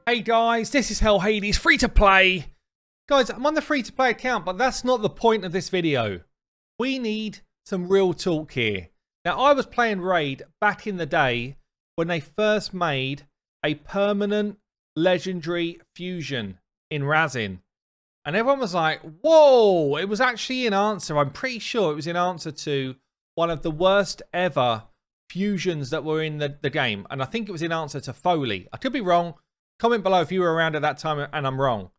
Hey guys, this is Hell Hades, free to play. Guys, I'm on the free to play account, but that's not the point of this video. We need some real talk here. Now, I was playing Raid back in the day when they first made a permanent legendary fusion in RHAZIN. And everyone was like, whoa, it was actually in answer. I'm pretty sure it was in answer to one of the worst ever fusions that were in the game. And I think it was in answer to Foley. I could be wrong. Comment below if you were around at that time and I'm wrong.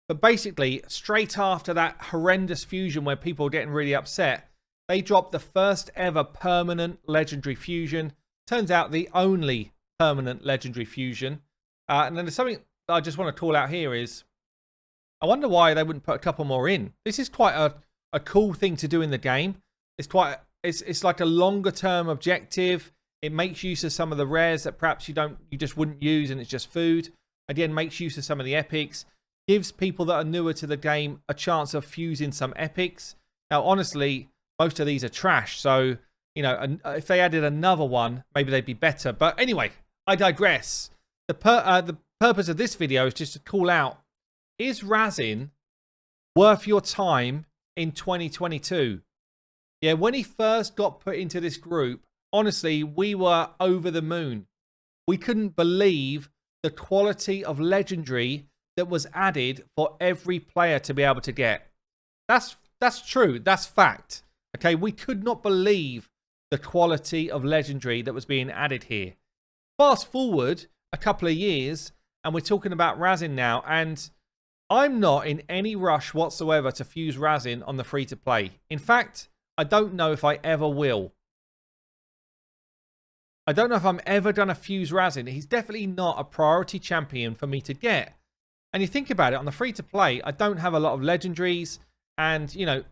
But basically, straight after that horrendous fusion where people were getting really upset, they dropped the first ever permanent legendary fusion. Turns out the only permanent legendary fusion. And then there's something that I just want to call out here is, I wonder why they wouldn't put a couple more in. This is quite a cool thing to do in the game. It's like a longer term objective. It makes use of some of the rares that perhaps you just wouldn't use, and it's just food. Again, makes use of some of the epics. Gives people that are newer to the game a chance of fusing some epics. Now, honestly, most of these are trash. So, you know, if they added another one, maybe they'd be better. But anyway, I digress. The purpose of this video is just to call out, is RHAZIN worth your time in 2022? Yeah, when he first got put into this group, honestly, we were over the moon. We couldn't believe the quality of legendary that was added for every player to be able to get. That's true. That's fact. Okay, we could not believe the quality of legendary that was being added here. Fast forward a couple of years, and we're talking about RHAZIN now, and I'm not in any rush whatsoever to fuse RHAZIN on the free-to-play. In fact, I don't know if I ever will. I don't know if I'm ever going to fuse RHAZIN. He's definitely not a priority champion for me to get. And you think about it, on the free-to-play, I don't have a lot of legendaries. And, you know,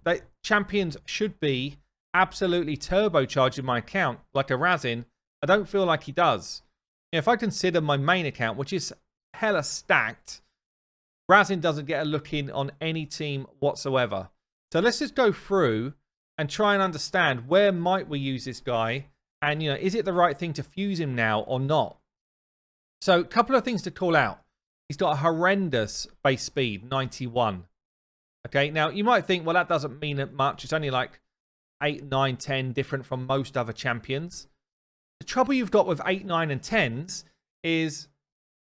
champions should be absolutely turbocharging my account like a RHAZIN. I don't feel like he does. You know, if I consider my main account, which is hella stacked, RHAZIN doesn't get a look in on any team whatsoever. So let's just go through and try and understand where might we use this guy. And, you know, is it the right thing to fuse him now or not? So a couple of things to call out. He's got a horrendous base speed, 91. Okay, now you might think, well, that doesn't mean much. It's only like 8, 9, 10 different from most other champions. The trouble you've got with 8, 9, and 10s is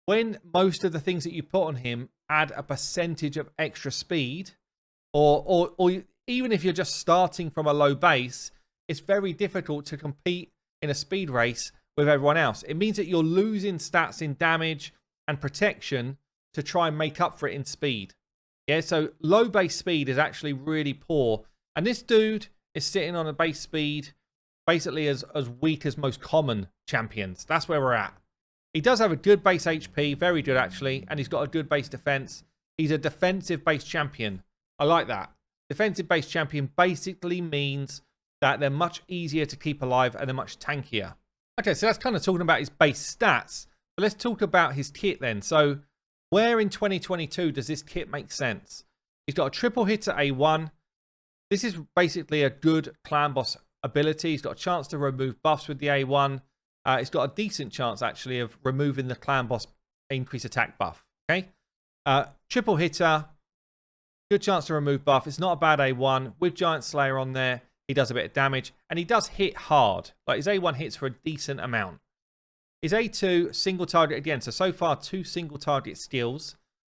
when most of the things that you put on him add a percentage of extra speed, or even if you're just starting from a low base, it's very difficult to compete in a speed race with everyone else. It means that you're losing stats in damage and protection to try and make up for it in speed. Yeah, so low base speed is actually really poor. And this dude is sitting on a base speed basically as weak as most common champions. That's where we're at. He does have a good base HP, very good actually, and he's got a good base defense. He's a defensive base champion. I like that. Defensive base champion basically means that they're much easier to keep alive and they're much tankier. Okay, so that's kind of talking about his base stats. But let's talk about his kit then. So where in 2022 does this kit make sense? He's got a triple hit at A1. This is basically a good clan boss ability. He's got a chance to remove buffs with the A1. He's got a decent chance actually of removing the clan boss increase attack buff. Okay, triple hitter, good chance to remove buff. It's not a bad A1 with Giant Slayer on there. He does a bit of damage, and he does hit hard. Like, his A1 hits for a decent amount. His A2, single target again. So far, 2 single target skills.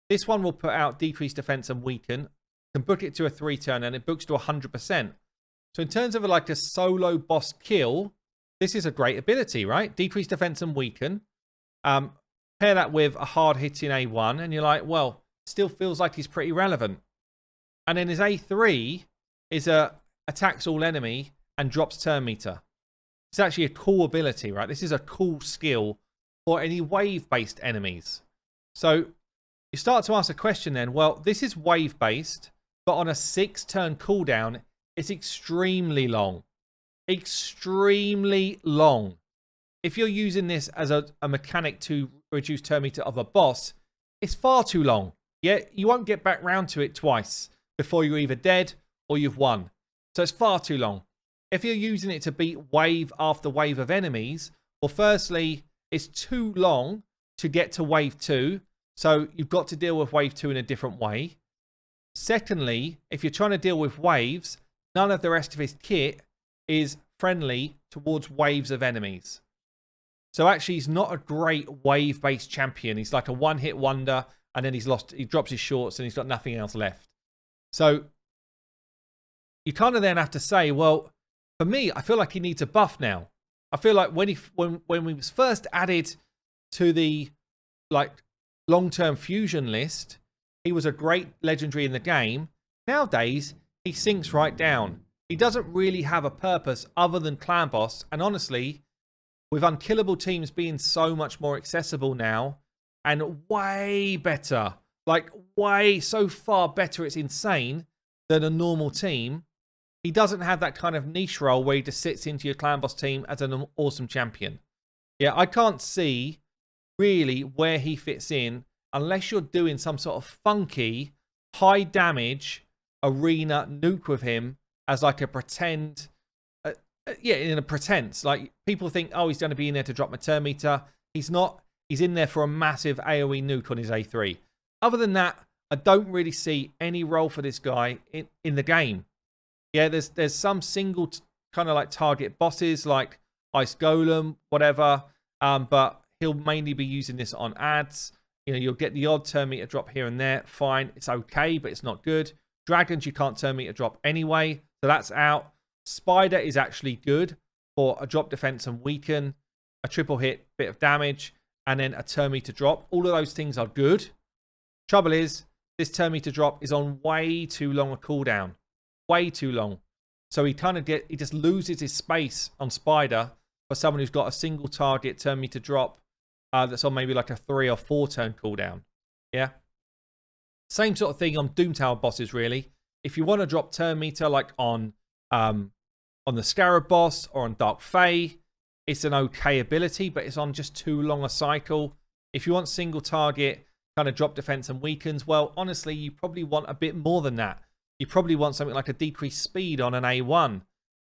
This one will put out decreased defense and weaken. Can book it to a 3-turn, and it books to 100%. So in terms of like a solo boss kill, this is a great ability, right? Decreased defense and weaken. Pair that with a hard hitting A1, and you're like, well, still feels like he's pretty relevant. And then his A3 is attacks all enemy and drops turn meter. It's actually a cool ability, right? This is a cool skill for any wave-based enemies. So you start to ask a question then, well, this is wave-based, but on a 6-turn cooldown, it's extremely long. Extremely long. If you're using this as a mechanic to reduce turn meter of a boss, it's far too long. Yeah, you won't get back round to it twice before you're either dead or you've won. So it's far too long. If you're using it to beat wave after wave of enemies, well, firstly, it's too long to get to wave 2. So you've got to deal with wave 2 in a different way. Secondly, if you're trying to deal with waves, none of the rest of his kit is friendly towards waves of enemies. So actually, he's not a great wave-based champion. He's like a one-hit wonder, and then he drops his shorts, and he's got nothing else left. So you kind of then have to say, well, for me, I feel like he needs a buff now. I feel like when he was first added to the long-term fusion list, he was a great legendary in the game. Nowadays, he sinks right down. He doesn't really have a purpose other than clan boss. And honestly, with unkillable teams being so much more accessible now and way better, so far better, it's insane, than a normal team, he doesn't have that kind of niche role where he just sits into your clan boss team as an awesome champion. Yeah, I can't see really where he fits in unless you're doing some sort of funky, high damage arena nuke with him as like a pretend, in a pretense. Like people think, oh, he's going to be in there to drop my turn meter. He's not. He's in there for a massive AoE nuke on his A3. Other than that, I don't really see any role for this guy in the game. Yeah, there's some single kind of like target bosses like Ice Golem, whatever. But he'll mainly be using this on ads. You know, you'll get the odd turn meter drop here and there. Fine, it's okay, but it's not good. Dragons, you can't turn meter drop anyway, so that's out. Spider is actually good for a drop defense and weaken, a triple hit, bit of damage, and then a turn meter drop. All of those things are good. Trouble is, this turn meter drop is on way too long a cooldown. Way too long. So he just loses his space on Spider for someone who's got a single target turn meter drop that's on maybe like a 3 or 4 turn cooldown. Yeah. Same sort of thing on Doom Tower bosses, really. If you want to drop turn meter like on the Scarab boss or on Dark Fae, it's an okay ability, but it's on just too long a cycle. If you want single target kind of drop defense and weakens, well, honestly, you probably want a bit more than that. You probably want something like a decreased speed on an A1.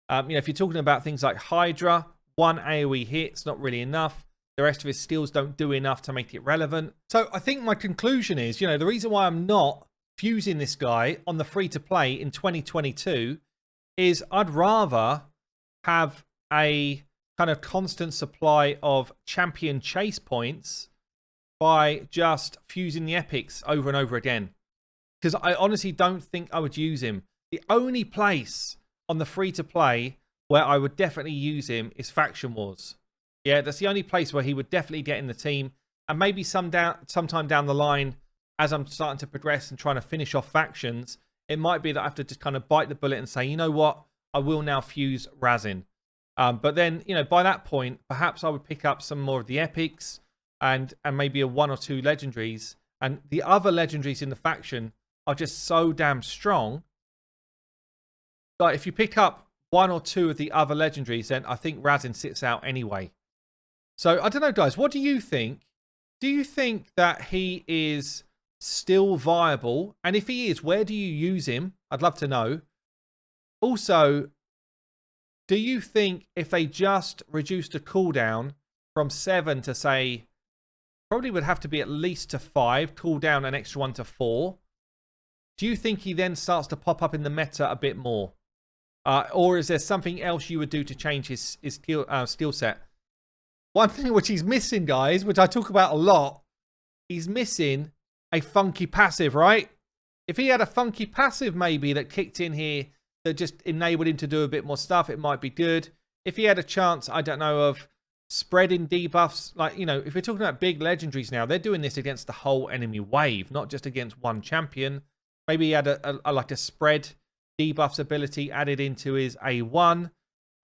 If you're talking about things like Hydra, 1 AoE hit's not really enough. The rest of his skills don't do enough to make it relevant. So I think my conclusion is, the reason why I'm not fusing this guy on the free-to-play in 2022 is I'd rather have a kind of constant supply of champion chase points by just fusing the epics over and over again. Because I honestly don't think I would use him. The only place on the free-to-play where I would definitely use him is Faction Wars. Yeah, that's the only place where he would definitely get in the team. And maybe sometime down the line, as I'm starting to progress and trying to finish off factions, it might be that I have to just kind of bite the bullet and say, you know what? I will now fuse RHAZIN. But then, by that point, perhaps I would pick up some more of the epics and maybe a 1 or 2 legendaries. And the other legendaries in the faction are just so damn strong. Like, if you pick up 1 or 2 of the other legendaries, then I think RHAZIN sits out anyway. So, I don't know, guys. What do you think? Do you think that he is still viable? And if he is, where do you use him? I'd love to know. Also, do you think if they just reduced the cooldown from 7 to, say, probably would have to be at least to 5, cooldown an extra 1 to 4, do you think he then starts to pop up in the meta a bit more? Or is there something else you would do to change his skill set? One thing which he's missing, guys, which I talk about a lot, he's missing a funky passive, right? If he had a funky passive maybe that kicked in here that just enabled him to do a bit more stuff, it might be good. If he had a chance, I don't know, of spreading debuffs, like, if we're talking about big legendaries now, they're doing this against the whole enemy wave, not just against one champion. Maybe he had a spread debuffs ability added into his A1.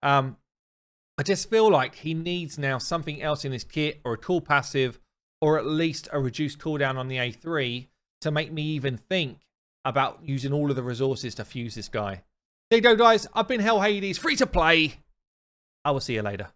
I just feel like he needs now something else in his kit, or a cool passive, or at least a reduced cooldown on the A3 to make me even think about using all of the resources to fuse this guy. There you go, guys. I've been Hell Hades, free to play. I will see you later.